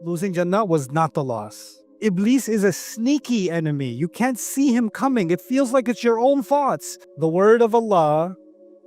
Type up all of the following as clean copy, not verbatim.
Losing Jannah was not the loss. Iblis is a sneaky enemy. You can't see him coming. It feels like it's your own thoughts. The word of Allah,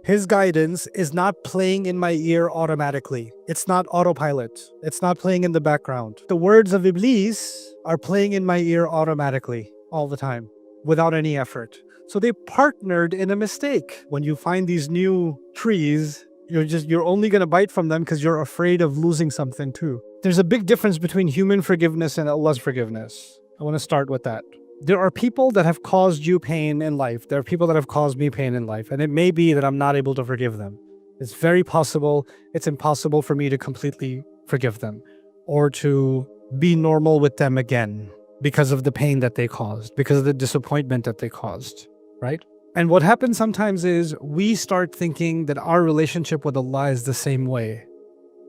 His guidance, is not playing in my ear automatically. It's not autopilot. It's not playing in the background. The words of Iblis are playing in my ear automatically all the time without any effort. So they partnered in a mistake. When you find these new trees, you're only going to bite from them because you're afraid of losing something too. There's a big difference between human forgiveness and Allah's forgiveness. I want to start with that. There are people that have caused you pain in life. There are people that have caused me pain in life. And it may be that I'm not able to forgive them. It's very possible. It's impossible for me to completely forgive them or to be normal with them again because of the pain that they caused, because of the disappointment that they caused, right? And what happens sometimes is we start thinking that our relationship with Allah is the same way.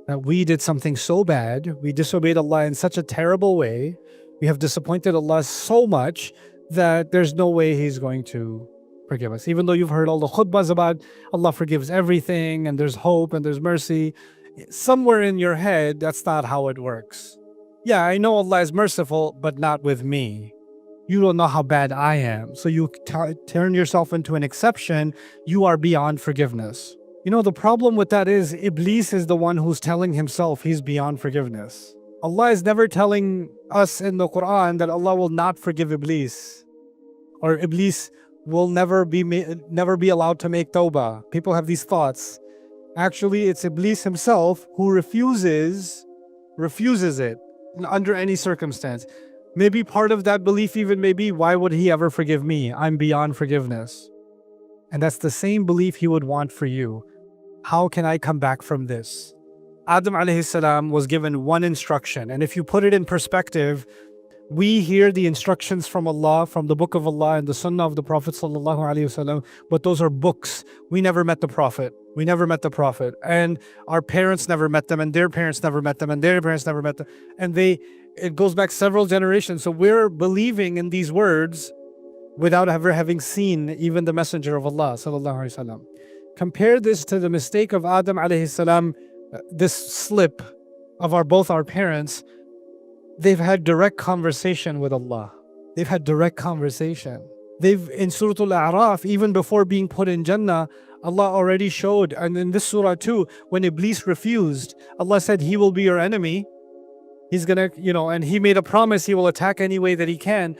That we did something so bad, we disobeyed Allah in such a terrible way, we have disappointed Allah so much that there's no way He's going to forgive us. Even though you've heard all the khutbahs about Allah forgives everything and there's hope and there's mercy, somewhere in your head, that's not how it works. Yeah, I know Allah is merciful, but not with me. You don't know how bad I am. So you turn yourself into an exception. You are beyond forgiveness. You know, the problem with that is Iblis is the one who's telling himself he's beyond forgiveness. Allah is never telling us in the Qur'an that Allah will not forgive Iblis. Or Iblis will never be allowed to make tawbah. People have these thoughts. Actually, it's Iblis himself who refuses it under any circumstance. Maybe part of that belief even may be, why would he ever forgive me? I'm beyond forgiveness. And that's the same belief he would want for you. How can I come back from this? Adam alayhi salam was given one instruction. And if you put it in perspective, we hear the instructions from Allah, from the book of Allah and the Sunnah of the Prophet sallallahu alaihi wasallam, but those are books. We never met the Prophet. We never met the Prophet. And our parents never met them, and their parents never met them, and their parents never met them. And it goes back several generations. So we're believing in these words without ever having seen even the Messenger of Allah sallallahu alaihi wasallam. Compare this to the mistake of Adam alayhi salam, this slip of both our parents. They've had direct conversation with Allah. They've had direct conversation. In Surah Al-A'raf, even before being put in Jannah, Allah already showed, and in this surah too, when Iblis refused, Allah said he will be your enemy. He's gonna, and he made a promise he will attack any way that he can.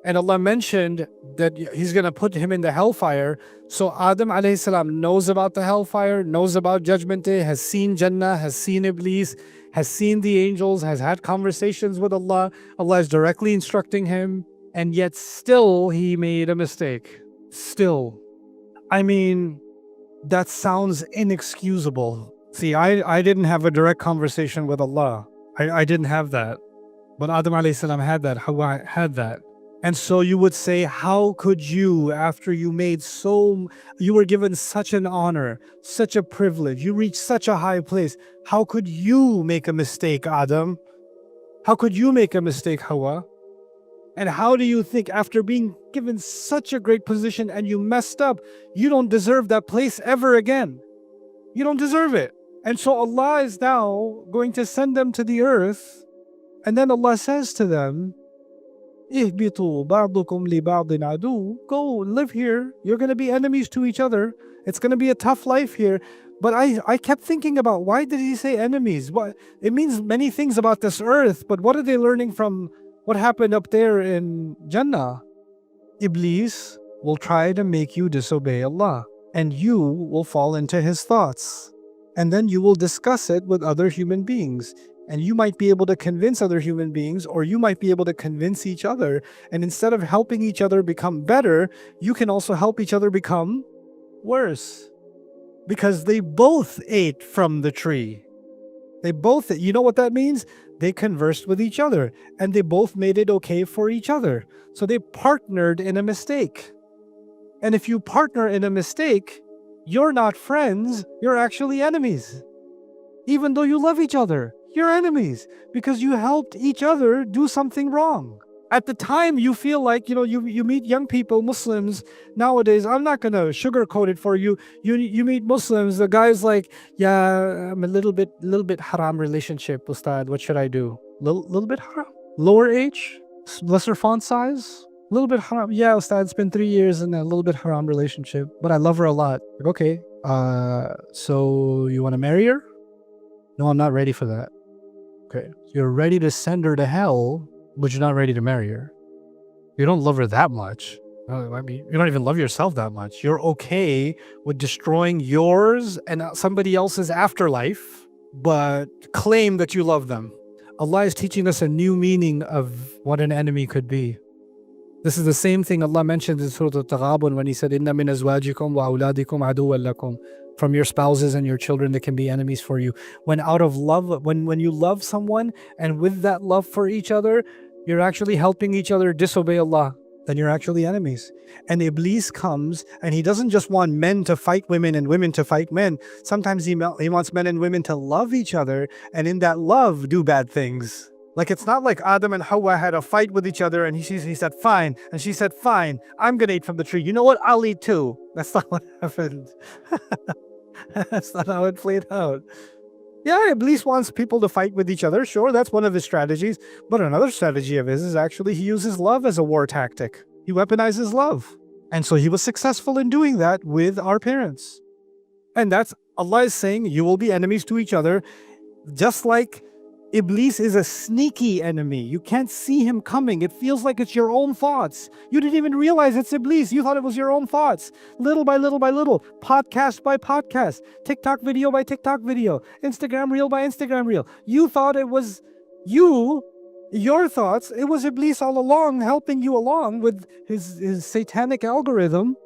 And Allah mentioned that He's gonna put him in the hellfire. So Adam alayhi salam knows about the hellfire, knows about Judgment Day, has seen Jannah, has seen Iblis, has seen the angels, has had conversations with Allah. Allah is directly instructing him, and yet still he made a mistake. Still. I mean, that sounds inexcusable. See, I didn't have a direct conversation with Allah. I didn't have that. But Adam alayhi salam had that, Hawa had that. And so you would say, how could you, after you were given such an honor, such a privilege, you reached such a high place, how could you make a mistake, Adam? How could you make a mistake, Hawa? And how do you think, after being given such a great position and you messed up, you don't deserve that place ever again? You don't deserve it. And so Allah is now going to send them to the earth, and then Allah says to them, اهبطوا بعضكم لبعض عدو. Go live here. You're going to be enemies to each other. It's going to be a tough life here. But I kept thinking about, why did he say enemies? It means many things about this earth, but what are they learning from what happened up there in Jannah? Iblis will try to make you disobey Allah, and you will fall into his thoughts. And then you will discuss it with other human beings. And you might be able to convince other human beings, or you might be able to convince each other. And instead of helping each other become better, you can also help each other become worse. Because they both ate from the tree. You know what that means? They conversed with each other, and they both made it okay for each other. So they partnered in a mistake. And if you partner in a mistake, you're not friends, you're actually enemies. Even though you love each other, you're enemies because you helped each other do something wrong. At the time, you feel like, you meet young people, Muslims nowadays. I'm not gonna sugarcoat it for you. You meet Muslims, the guy's like, yeah, I'm a little bit haram relationship, Ustad. What should I do? Little bit haram? Lower age? Lesser font size? A little bit haram. Yeah, Ustad, it's been 3 years in a little bit haram relationship, but I love her a lot. Like, okay, so you want to marry her? No, I'm not ready for that. Okay, you're ready to send her to hell, but you're not ready to marry her. You don't love her that much. I mean, you don't even love yourself that much. You're okay with destroying yours and somebody else's afterlife, but claim that you love them. Allah is teaching us a new meaning of what an enemy could be. This is the same thing Allah mentioned in Surah Al-Taghabun when He said, "Inna min azwajikum wa awladikum aduwwan lakum." From your spouses and your children, they can be enemies for you. When out of love, when you love someone, and with that love for each other, you're actually helping each other disobey Allah, then you're actually enemies. And Iblis comes, and he doesn't just want men to fight women and women to fight men. Sometimes he wants men and women to love each other, and in that love, do bad things. Like, it's not like Adam and Hawa had a fight with each other and he said, fine. And she said, fine, I'm going to eat from the tree. You know what? I'll eat too. That's not what happened. That's not how it played out. Yeah, Iblis wants people to fight with each other. Sure, that's one of his strategies. But another strategy of his is actually he uses love as a war tactic. He weaponizes love. And so he was successful in doing that with our parents. And that's, Allah is saying, you will be enemies to each other, just like Iblis is a sneaky enemy. You can't see him coming. It feels like it's your own thoughts. You didn't even realize it's Iblis. You thought it was your own thoughts. Little by little by little, podcast by podcast, TikTok video by TikTok video, Instagram reel by Instagram reel. You thought it was your thoughts. It was Iblis all along, helping you along with his satanic algorithm.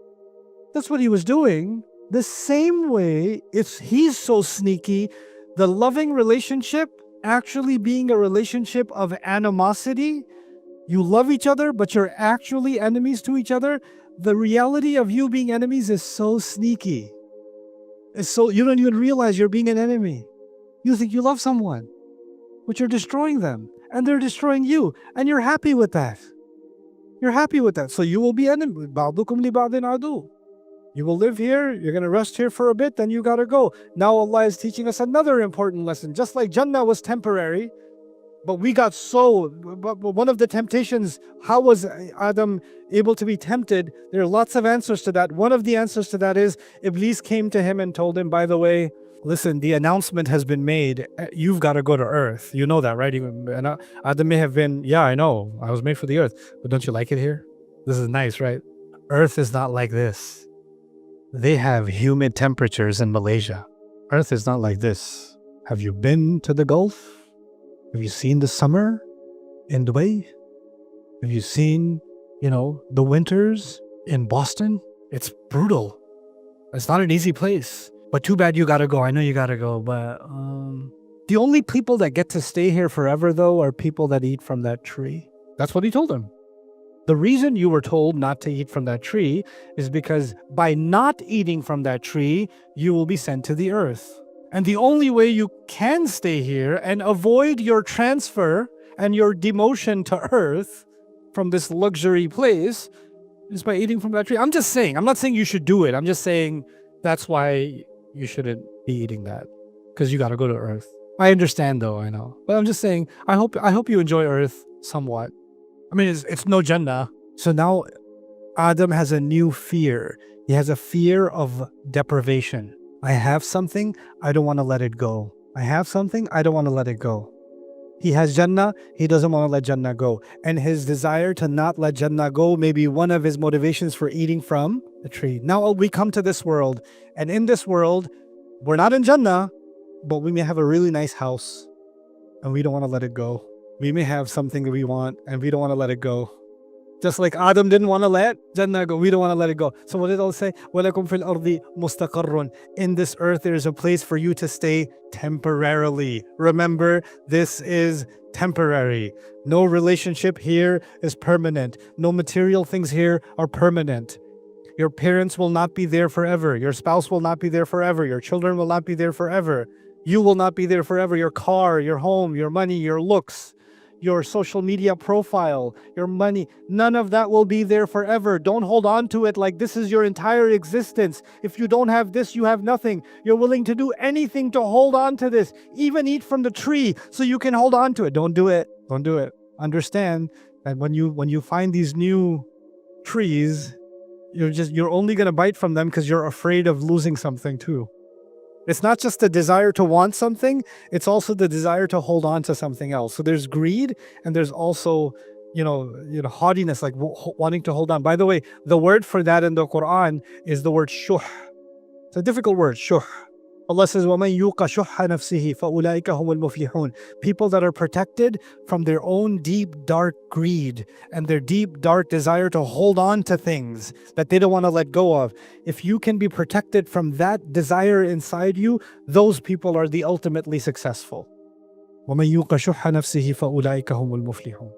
That's what he was doing. The same way, he's so sneaky, the loving relationship actually being a relationship of animosity. You love each other, but you're actually enemies to each other. The reality of you being enemies is so sneaky. It's so you don't even realize you're being an enemy. You think you love someone, but you're destroying them, and they're destroying you, and you're happy with that. You're happy with that. So you will be enemy. Ba'dukum li ba'din adu. You will live here, you're going to rest here for a bit, then you got to go. Now Allah is teaching us another important lesson. Just like Jannah was temporary, but one of the temptations, how was Adam able to be tempted? There are lots of answers to that. One of the answers to that is Iblis came to him and told him, by the way, listen, the announcement has been made. You've got to go to earth. You know that, right? And Adam may have been, yeah, I know. I was made for the earth. But don't you like it here? This is nice, right? Earth is not like this. They have humid temperatures in Malaysia. Earth is not like this. Have you been to the Gulf? Have you seen the summer in Dubai? Have you seen, the winters in Boston? It's brutal. It's not an easy place. But too bad you gotta go. I know you gotta go, but the only people that get to stay here forever, though, are people that eat from that tree. That's what he told them. The reason you were told not to eat from that tree is because by not eating from that tree, you will be sent to the earth. And the only way you can stay here and avoid your transfer and your demotion to earth from this luxury place is by eating from that tree. I'm just saying, I'm not saying you should do it. I'm just saying that's why you shouldn't be eating that, because you got to go to earth. I understand though, I know. But I'm just saying, I hope you enjoy earth somewhat. I mean, it's no Jannah. So now Adam has a new fear. He has a fear of deprivation. I have something, I don't want to let it go. I have something, I don't want to let it go. He has Jannah, he doesn't want to let Jannah go. And his desire to not let Jannah go may be one of his motivations for eating from the tree. Now we come to this world, and in this world, we're not in Jannah, but we may have a really nice house, and we don't want to let it go. We may have something that we want, and we don't want to let it go. Just like Adam didn't want to let Jannah go, we don't want to let it go. So what did Allah say? وَلَكُمْ فِي الْأَرْضِ مُسْتَقَرٌ. In this earth, there is a place for you to stay temporarily. Remember, this is temporary. No relationship here is permanent. No material things here are permanent. Your parents will not be there forever. Your spouse will not be there forever. Your children will not be there forever. You will not be there forever. Your car, your home, your money, your looks, your social media profile, your money, none of that will be there forever. Don't hold on to it like this is your entire existence. If you don't have this, you have nothing. You're willing to do anything to hold on to this, even eat from the tree so you can hold on to it. Don't do it. Don't do it. Understand that when you find these new trees, you're only going to bite from them because you're afraid of losing something too. It's not just the desire to want something, it's also the desire to hold on to something else. So there's greed and there's also, haughtiness, like wanting to hold on. By the way, the word for that in the Quran is the word shuh. It's a difficult word, shuh. Allah says, وَمَنْ يُوقَ شُحَّ نَفْسِهِ فَأُولَٰئِكَ هُمُ الْمُفْلِحُونَ. People that are protected from their own deep, dark greed and their deep, dark desire to hold on to things that they don't want to let go of. If you can be protected from that desire inside you, those people are the ultimately successful. وَمَنْ يُوقَ شُحَّ نَفْسِهِ فَأُولَٰئِكَ هُمُ الْمُفْلِحُونَ.